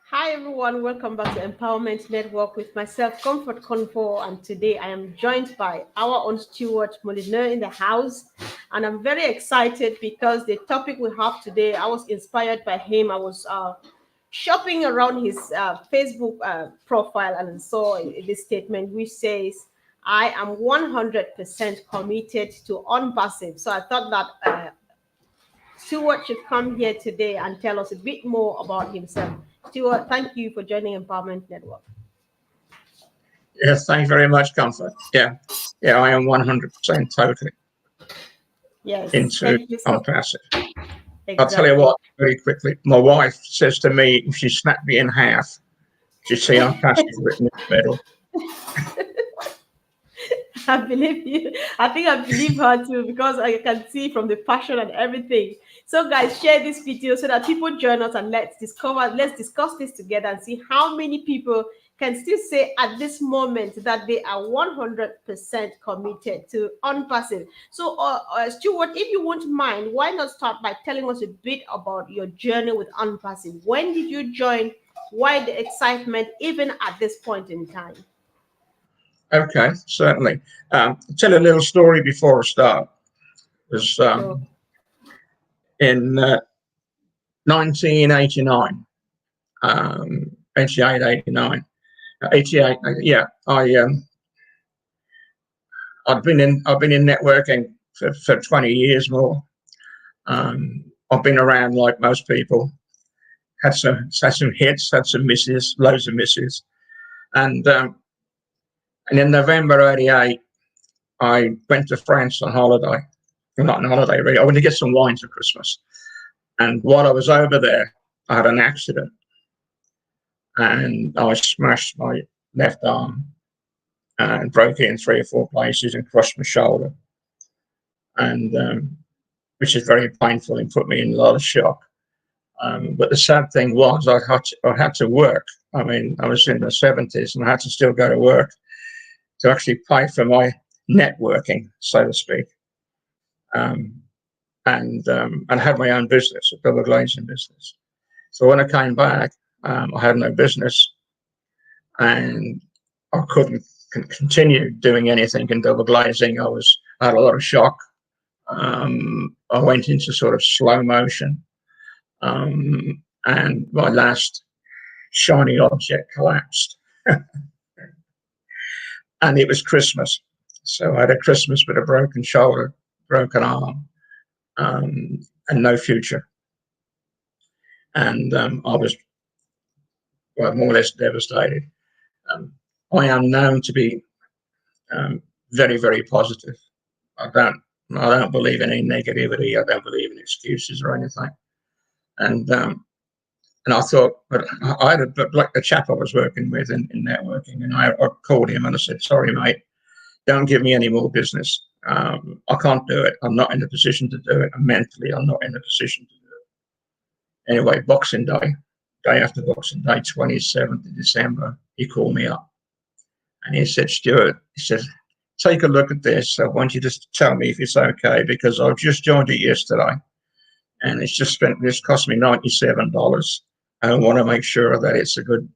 Hi everyone, welcome back to Empowerment Network with myself, Comfort Convo, and today I am joined by our own Stuart Molyneux in the house, and I'm very excited because the topic we have today, I was inspired by him. I was shopping around his Facebook profile and saw this statement which says, "I am 100% committed to unpassive." So I thought that Stuart should come here today and tell us a bit more about himself. Stuart, thank you for joining Empowerment Network. Yes, thank you very much, Comfort. Yeah, I am 100% totally Yes, into thank you so unpassive. I'll tell you exactly. what, very quickly. My wife says to me, if she snapped me in half, she'd see unpassive written in the middle. I believe you. I think I believe her too because I can see from the passion and everything. So, guys, share this video so that people join us and let's discuss this together and see how many people can still say at this moment that they are 100% committed to unpassive. So, Stuart, if you won't mind, why not start by telling us a bit about your journey with unpassive? When did you join? Why the excitement, even at this point in time? Okay, certainly. Tell a little story before I start. It was Sure. in 1989, 88, 89. 88, yeah, I've been in networking for 20 years more. I've been around like most people. Had some hits, had some misses, loads of misses, and in November '88, I went to France on holiday. Well, not on holiday, really. I went to get some wine for Christmas, and while I was over there, I had an accident, and I smashed my left arm and broke it in 3 or 4 places and crushed my shoulder, and which is very painful and put me in a lot of shock. But the sad thing was I had to work. I mean, I was in the 70s and I had to still go to work to actually pay for my networking, so to speak. Um, and had my own business, a double glazing business. So when I came back, I had no business and I couldn't continue doing anything in double glazing. I had a lot of shock. I went into sort of slow motion. And my last shiny object collapsed. And it was Christmas. So I had a Christmas with a broken shoulder, broken arm, and no future. And I was more or less devastated. Um, I am known to be very, very positive. I don't believe in any negativity. I don't believe in excuses or anything. And I thought, but I had a chap I was working with in networking, and I called him and I said, "Sorry, mate, don't give me any more business. I can't do it. I'm not in a position to do it. And mentally, I'm not in a position to do it." Anyway, Boxing Day, day after Boxing Day, 27th of December, he called me up and he said, "Stuart," he says, "take a look at this. I want you to tell me if it's okay because I've just joined it yesterday and it's cost me $97. I want to make sure that it's a good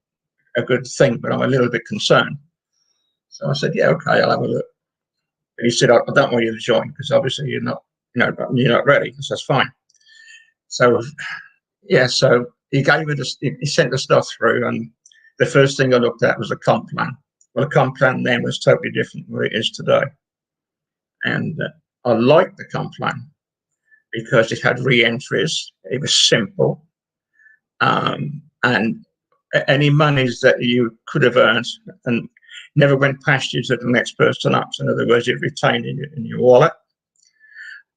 thing, but I'm a little bit concerned." So I said, "Yeah, okay, I'll have a look." And he said, "I don't want you to join because obviously you're not ready." So that's fine. So yeah, so he gave me this. He sent the stuff through, and the first thing I looked at was a comp plan. Well, the comp plan then was totally different from what it is today, and I liked the comp plan because it had re-entries. It was simple, and any monies that you could have earned and never went past you to the next person up. So in other words, it retained in your wallet.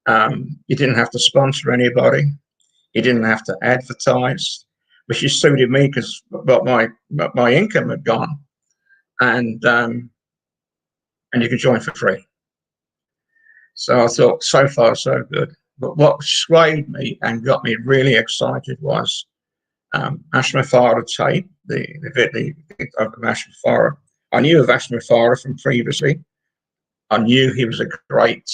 You didn't have to sponsor anybody. You didn't have to advertise, which just suited me because my income had gone, and you could join for free. So I thought, so far so good. But what swayed me and got me really excited was Ashma Farah tape, the of Ashma Farah. I knew of Ashma Farah from previously. I knew he was a great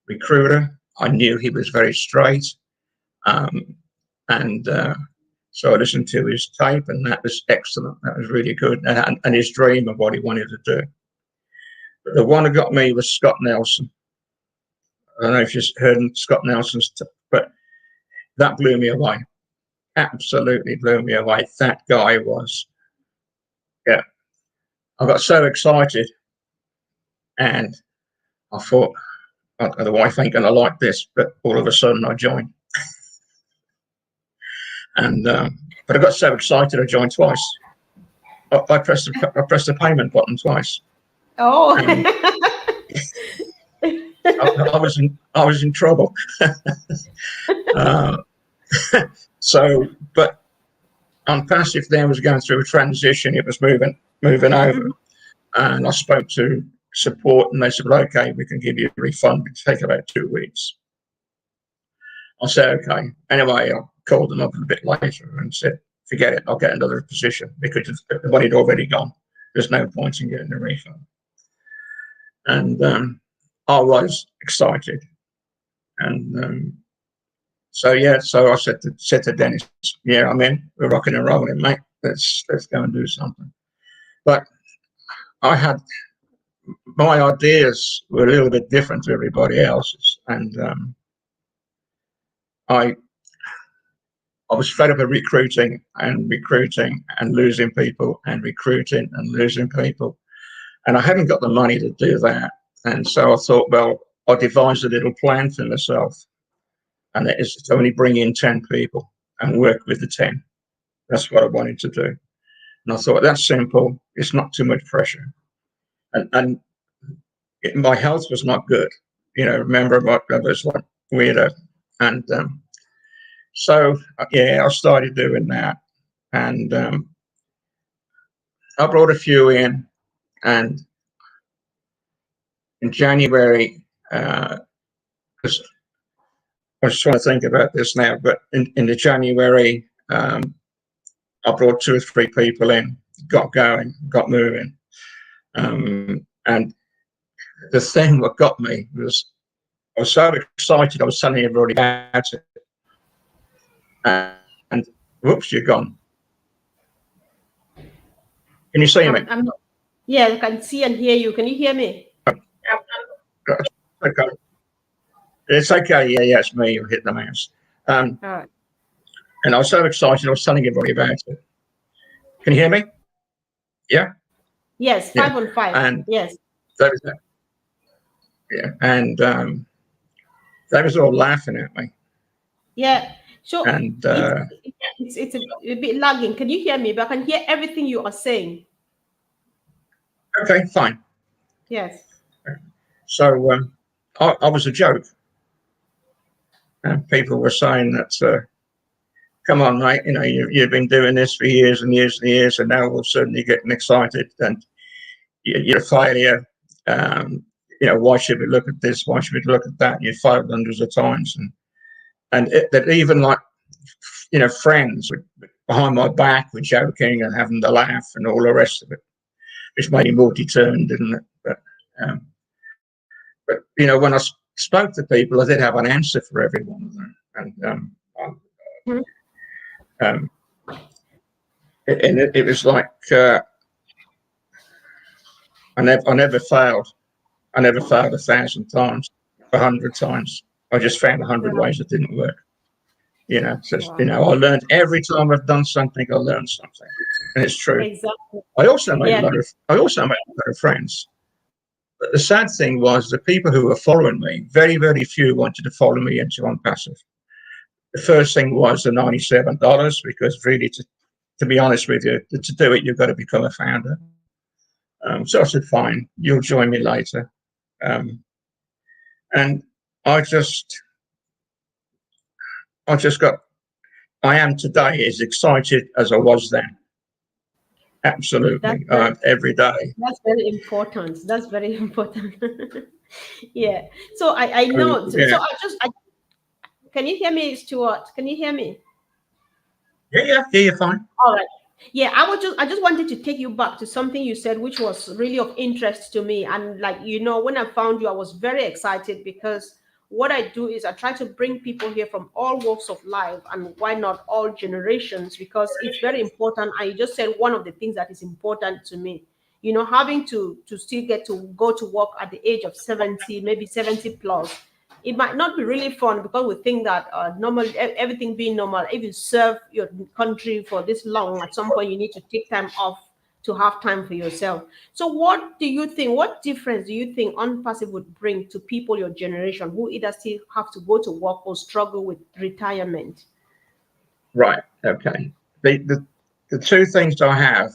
recruiter. I knew he was very straight. And So I listened to his tape, and that was excellent. That was really good, and his dream of what he wanted to do. But the one that got me was Scott Nelson. I don't know if you've heard Scott Nelson's, but that blew me away. Absolutely blew me away. That guy was, yeah. I got so excited, and I thought, oh, the wife ain't going to like this, but all of a sudden I joined. And but I got so excited I joined twice. I pressed the payment button twice. Oh. I was in trouble. So, but ONPASSIVE then was going through a transition. It was moving over, and I spoke to support, and they said, well, okay, we can give you a refund. It'll take about 2 weeks. I said, okay. Anyway, I called them up a bit later and said, forget it, I'll get another position, because the money had already gone. There's no point in getting a refund. And I was excited. And so I said to Dennis, yeah, I'm in. We're rocking and rolling, mate. Let's go and do something. But I had, my ideas were a little bit different to everybody else's, and I was fed up of recruiting and losing people and recruiting and losing people, and I hadn't got the money to do that. And so I thought, well, I devised a little plan for myself, and it is to only bring in 10 people and work with the 10. That's what I wanted to do. And I thought, that's simple. It's not too much pressure. And my health was not good. Remember, I was like weirdo. And so, yeah, I started doing that. And I brought a few in. And in January, because I was trying to think about this now, but in the January, I brought 2 or 3 people in, got going, got moving. And the thing that got me was I was so excited, I was telling everybody about it. And whoops, you're gone. Can you see me? Yeah, I can see and hear you. Can you hear me? Okay. It's okay. Yeah, it's me. You hit the mouse. All right. And I was so excited, I was telling everybody about it. Can you hear me? Yeah? Yes, 5 on 5. And yes. That was that. Yeah. And they was all laughing at me. Yeah. So and it's a bit lagging. Can you hear me? But I can hear everything you are saying. Okay, fine. Yes. So I was a joke. And people were saying that, come on, mate, you've been doing this for years and years and years, and now all of a sudden you're getting excited and you're a failure. Why should we look at this? Why should we look at that? You failed hundreds of times. And that even like, friends behind my back were joking and having the laugh and all the rest of it, which made me more determined, didn't it? But when I spoke to people, I did have an answer for every one of them. And it was like, I never failed. I never failed 1,000 times, 100 times. I just found 100 ways that didn't work. I learned every time I've done something, I learned something, and it's true. Exactly. I also made a lot of friends. But the sad thing was the people who were following me, very, very few wanted to follow me into ONPASSIVE. The first thing was the $97, because really, to be honest with you, to do it, you've got to become a founder. So I said, fine, you'll join me later. And I am today as excited as I was then. Absolutely. Every day. That's very important. That's very important. Yeah. So I know. Yeah. So can you hear me, Stuart? Can you hear me? Yeah, you're fine. All right. Yeah, I just wanted to take you back to something you said, which was really of interest to me. And when I found you, I was very excited because what I do is I try to bring people here from all walks of life, and why not all generations, because it's very important. I just said one of the things that is important to me, having to still get to go to work at the age of 70, maybe 70 plus. It might not be really fun, because we think that normal, everything being normal, if you serve your country for this long, at some point you need to take time off to have time for yourself. So what do you think, what difference do you think unpassive would bring to people your generation who either still have to go to work or struggle with retirement? Right. Okay. The two things I have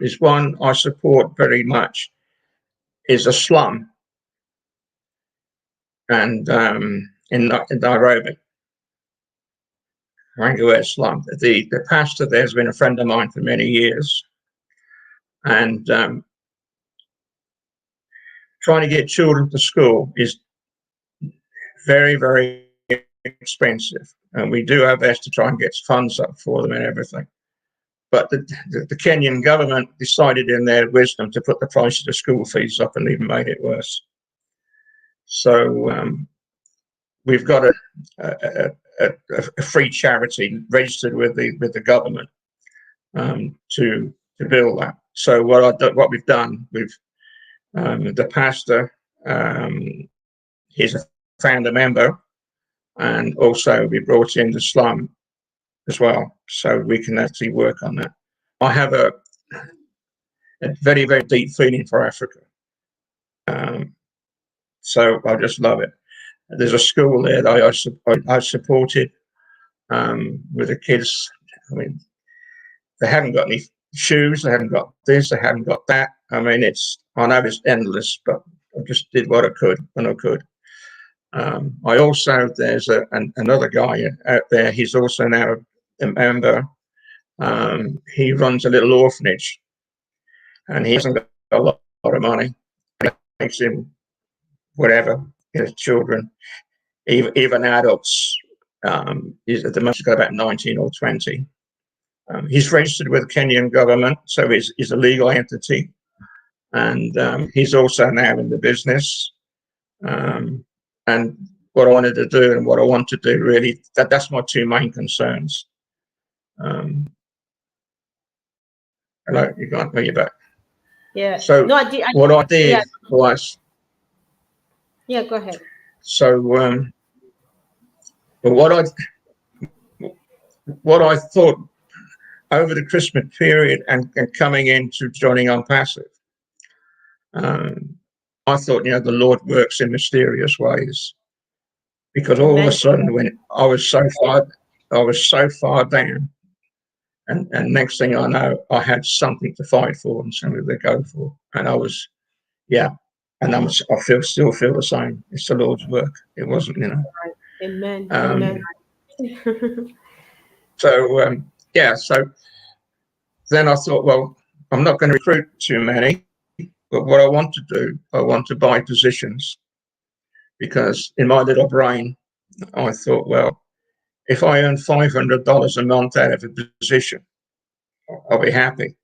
is one I support very much is a slum, and in Nairobi, Rangiwa slum. The pastor there's been a friend of mine for many years, and trying to get children to school is very, very expensive, and we do our best to try and get funds up for them and everything. But the Kenyan government decided in their wisdom to put the prices of school fees up and even made it worse. So we've got a free charity registered with the government to build that. So what we've done, the pastor, he's a founder member, and also we brought in the slum as well, so we can actually work on that. I have a very, very deep feeling for Africa, so I just love it. There's a school there that I supported with the kids. I mean, they haven't got any shoes, they haven't got this, they haven't got that. I mean, I know it's endless, but I just did what I could when I could. I also, there's another guy out there, he's also now a member. He runs a little orphanage, and he hasn't got a lot of money. It makes him whatever, his children, even adults. He's at the most got about 19 or 20. He's registered with the Kenyan government, so he's a legal entity, and he's also now in the business. And what I wanted to do and what I want to do, really, that's my two main concerns. Hello, you can't hear you back. Yeah. So No, what I did yeah. was, Yeah, go ahead. so what I thought over the Christmas period and coming into joining Unpassive, I thought, the Lord works in mysterious ways, because all of a sudden, when I was so far down, and next thing I know, I had something to fight for and something to go for, and I was, and I still feel the same. It's the Lord's work. It wasn't, Amen. Amen. So so then I thought, well, I'm not going to recruit too many, but what I want to do, I want to buy positions, because in my little brain, I thought, well, if I earn $500 a month out of a position, I'll be happy.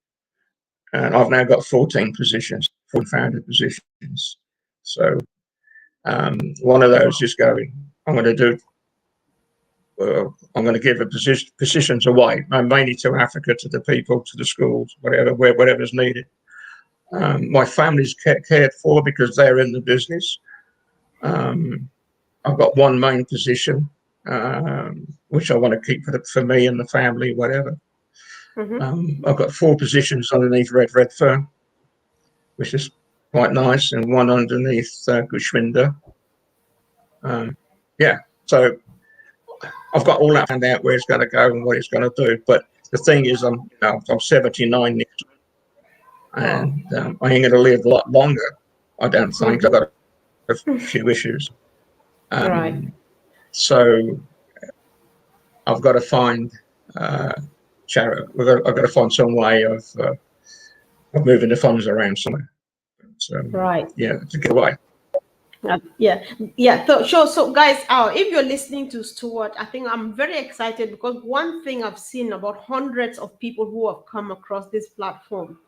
And I've now got 14 positions, 14 founded positions. So one of those is going. I'm going to give positions away, mainly to Africa, to the people, to the schools, whatever's needed. My family's cared for because they're in the business. I've got one main position, which I want to keep for me and the family, whatever. I've got 4 positions underneath Red Fern, which is quite nice, and one underneath Gushwinda. So I've got all that found out where it's going to go and what it's going to do. But the thing is, I'm 79 next, and I ain't going to live a lot longer. I don't think. I've got a few issues. Right. So I've got to find charity. I've got to find some way of moving the funds around somewhere. So, right. To get away. So sure. So guys, if you're listening to Stuart, I think I'm very excited, because one thing I've seen about hundreds of people who have come across this platform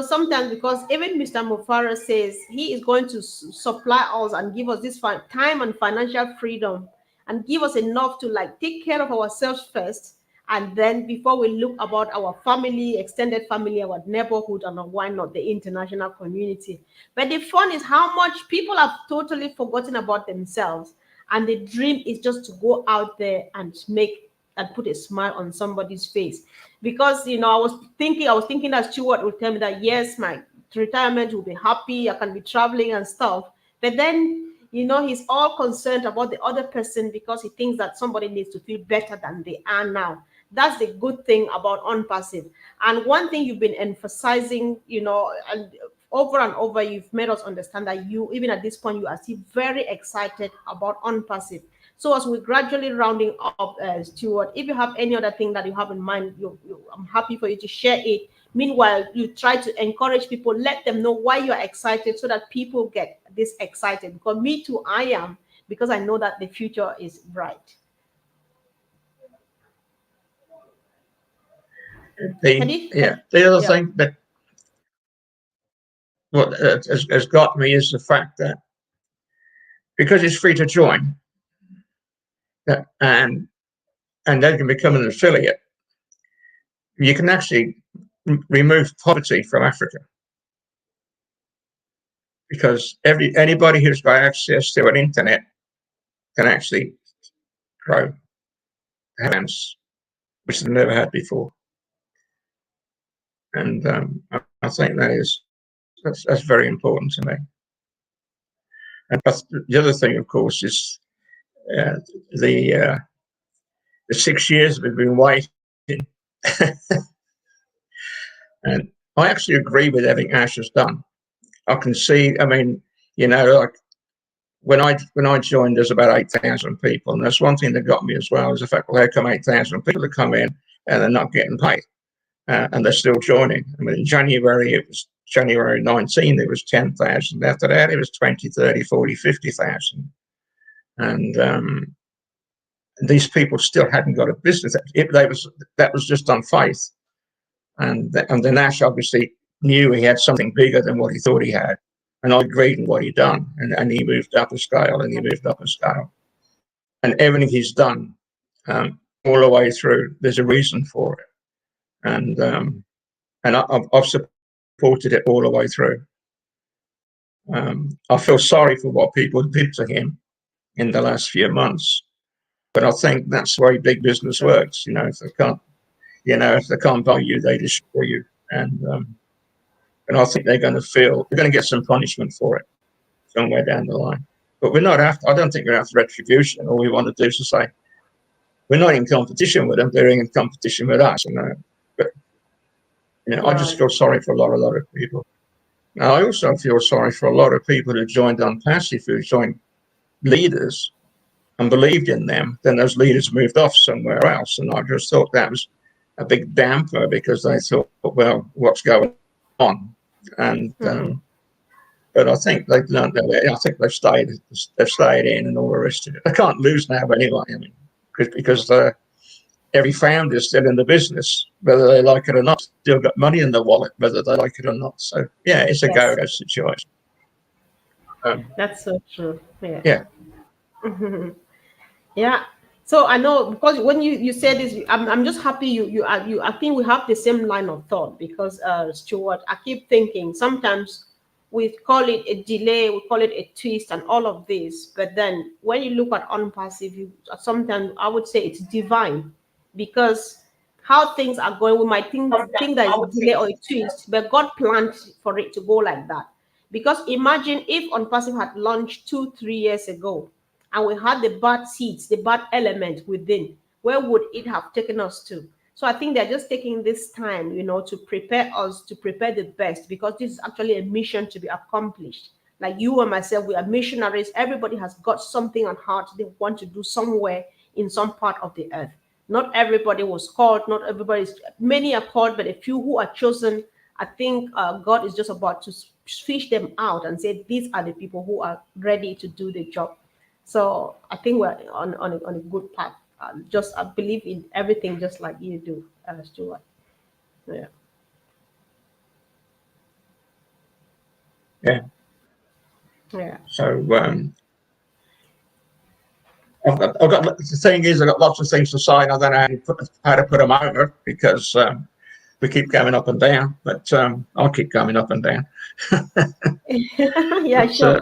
Sometimes, because even Mr. Mufara says he is going to supply us and give us this time and financial freedom, and give us enough to like take care of ourselves first, and then before we look about our family, extended family, our neighborhood, and why not the international community. But the fun is how much people have totally forgotten about themselves, and the dream is just to go out there and make and put a smile on somebody's face. Because I was thinking that Stuart would tell me that yes, my retirement will be happy, I can be traveling and stuff. But then he's all concerned about the other person because he thinks that somebody needs to feel better than they are now. That's the good thing about unpassive. And one thing you've been emphasizing, and over, you've made us understand that you, even at this point, you are still very excited about unpassive. So as we're gradually rounding up, Stuart, if you have any other thing that you have in mind, I'm happy for you to share it. Meanwhile, you try to encourage people, let them know why you're excited so that people get this excited. Because me too, I am, because I know that the future is bright. Can you? The other Yeah. thing that what has got me is the fact that because it's free to join, and they can become an affiliate, you can actually remove poverty from Africa, because anybody who's got access to an internet can actually grow hands, which they've never had before. And I think that's very important to me. And the other thing, of course, is uh, the 6 years we've been waiting. And I actually agree with everything Ash has done. I can see. I mean, like when I joined, there's about 8,000 people, and that's one thing that got me as well is the fact, well, how come 8,000 people to come in and they're not getting paid, and they're still joining? I mean, in January, it was January 19, it was 10,000. After that, it was 20, 30, 40, 50,000, and these people still hadn't got a business. That was just on faith, and then Ash obviously knew he had something bigger than what he thought he had. And I agreed in what he'd done. And he moved up a scale, and he moved up a scale. And everything he's done all the way through, there's a reason for it. And I've supported it all the way through. I feel sorry for what people did to him in the last few months. But I think that's the way big business works. If they can't buy you, they destroy you. And I think they're going to get some punishment for it somewhere down the line. But we're not after. I don't think we're after retribution. All we want to do is to say we're not in competition with them; they're in competition with us. But I just feel sorry for a lot of people. Now, I also feel sorry for a lot of people who joined Unpassive, who joined leaders and believed in them. Then those leaders moved off somewhere else, and I just thought that was a big damper because they thought, well, what's going on? And but I think they've learned their way. I think they've stayed in and all the rest of it. They can't lose now anyway. I mean, because every founder is still in the business, whether they like it or not. Still got money in the wallet, whether they like it or not. So yeah, it's a go-go situation. That's so true. Yeah. Yeah. Yeah. So I know, because when you say this, I'm just happy you I think we have the same line of thought, because Stuart, I keep thinking sometimes we call it a delay, we call it a twist and all of this, but then when you look at unpassive, sometimes I would say it's divine, because how things are going, we might think that it's a delay or a twist, but God planned for it to go like that. Because imagine if unpassive had launched 2-3 years ago, and we had the bad seeds, the bad element within, where would it have taken us to? So I think they're just taking this time, to prepare us, to prepare the best, because this is actually a mission to be accomplished. Like you and myself, we are missionaries. Everybody has got something on heart they want to do somewhere in some part of the earth. Not everybody was called, not everybody many are called, but a few who are chosen. I think God is just about to fish them out and say, these are the people who are ready to do the job. So I think we're on a good path. Just I believe in everything, just like you do, Stuart. Yeah. Yeah. Yeah. So I've got the thing is, I've got lots of things to say. And I don't know how to put them over because we keep going up and down. But I'll keep going up and down. Yeah, But, sure.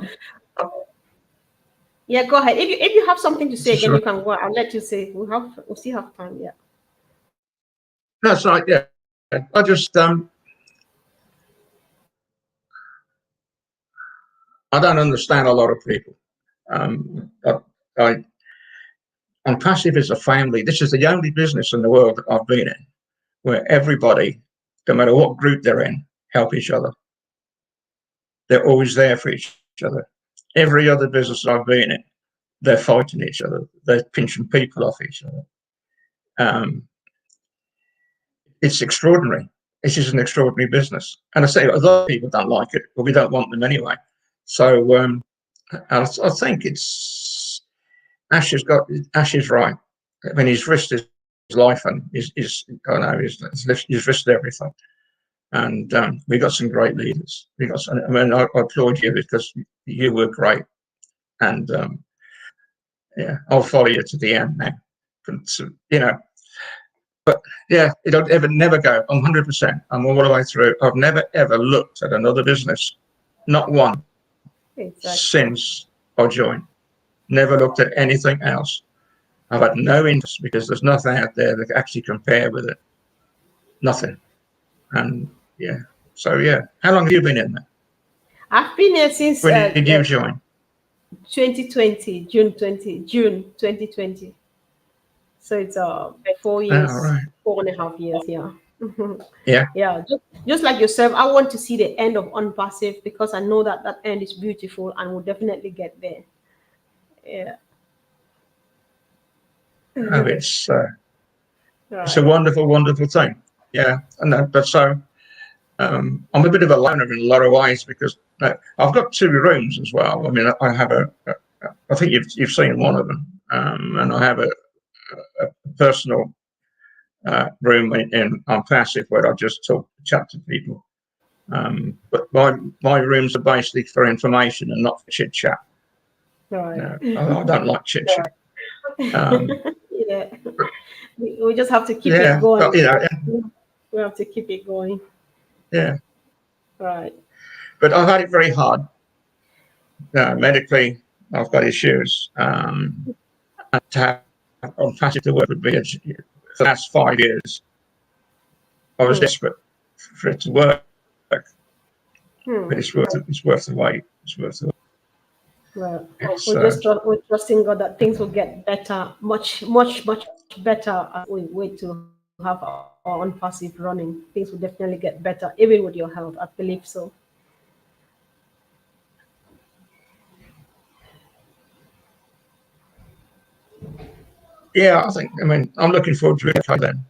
Yeah, go ahead. If you have something to say just again, you can go. I'll let you say. We'll still have time. Yeah. that's right. Yeah. I just I don't understand a lot of people. Um, I, I and Passive is a family. This is the only business in the world that I've been in where everybody, no matter what group they're in, help each other. They're always there for each other. Every other business I've been in, they're fighting each other. They're pinching people off each other. Um, it's extraordinary. This is an extraordinary business. And I say a lot of people don't like it, but we don't want them anyway. So I think it's Ash is right. I mean, he's risked his life and he's risked everything. And we got some great leaders. I applaud you because you were great. And yeah, I'll follow you to the end now. But yeah, it'll never go. I'm 100%. I'm all the way through. I've never ever looked at another business, not one, Exactly. since I joined. Never looked at anything else. I've had no interest because there's nothing out there that can actually compare with it. Nothing. And yeah. So yeah. How long have you been in there? I've been here since When did you join? 2020, June 2020. So it's 4 years, Right. 4.5 years. Yeah. Yeah. Yeah. Just like yourself, I want to see the end of Unpassive because I know that that end is beautiful and we'll definitely get there. Yeah. Oh, it's a Right. wonderful, wonderful thing. Yeah. And but so I'm a bit of a loner in a lot of ways because I've got 2 rooms as well. I mean, I have I think you've seen one of them, and I have a personal room on Passive where I just chat to people. But my rooms are basically for information and not for chit chat. Right. No, I don't like chit chat. Um, Yeah. We just have to keep it yeah, going. but you know, We have to keep it going. yeah. Right. But I've had it very hard medically. I've got issues. And to have on Passive to work with me for the last 5 years, I was Hmm. desperate for it to work. Hmm. But it's worth it. It's worth the wait. It's worth the wait. Well, It's we're trusting God that things will get better, much, much, much better as we wait to have our Unpassive running. Things will definitely get better, even with your health. I believe so. yeah. I mean, I'm looking forward to it then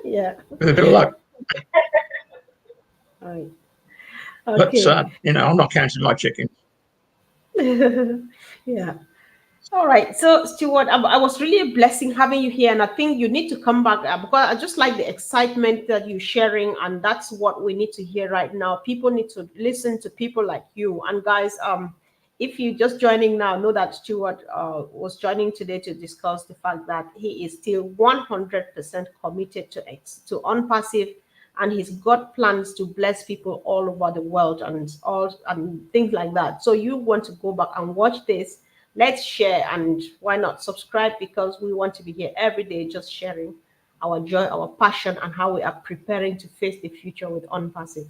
Yeah. with a bit of luck. All right. But Okay. I'm not counting my chickens. Yeah. All right. So, Stuart, I was really a blessing having you here, and I think you need to come back because I just like the excitement that you're sharing, and that's what we need to hear right now. People need to listen to people like you. And guys, if you're just joining now, know that Stuart was joining today to discuss the fact that he is still 100% committed to Unpassive, and he's got plans to bless people all over the world and things like that. So you want to go back and watch this. Let's share, and why not subscribe, because we want to be here every day just sharing our joy, our passion, and how we are preparing to face the future with Unpassive.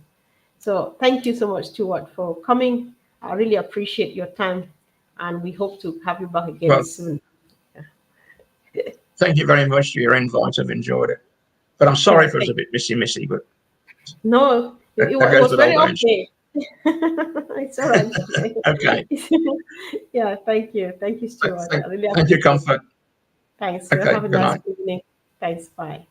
So thank you so much, Stuart, for coming. I really appreciate your time, and we hope to have you back again Well, soon. thank you very much for your invite. I've enjoyed it. But I'm sorry Yeah, if it was a bit missy, but no, that it goes was without very saying. okay. It's all right. Okay. Yeah, thank you, Stuart. Thank, I really thank you, appreciate it. Comfort. Thanks. Okay. Have a Good nice night. evening. Thanks. Bye.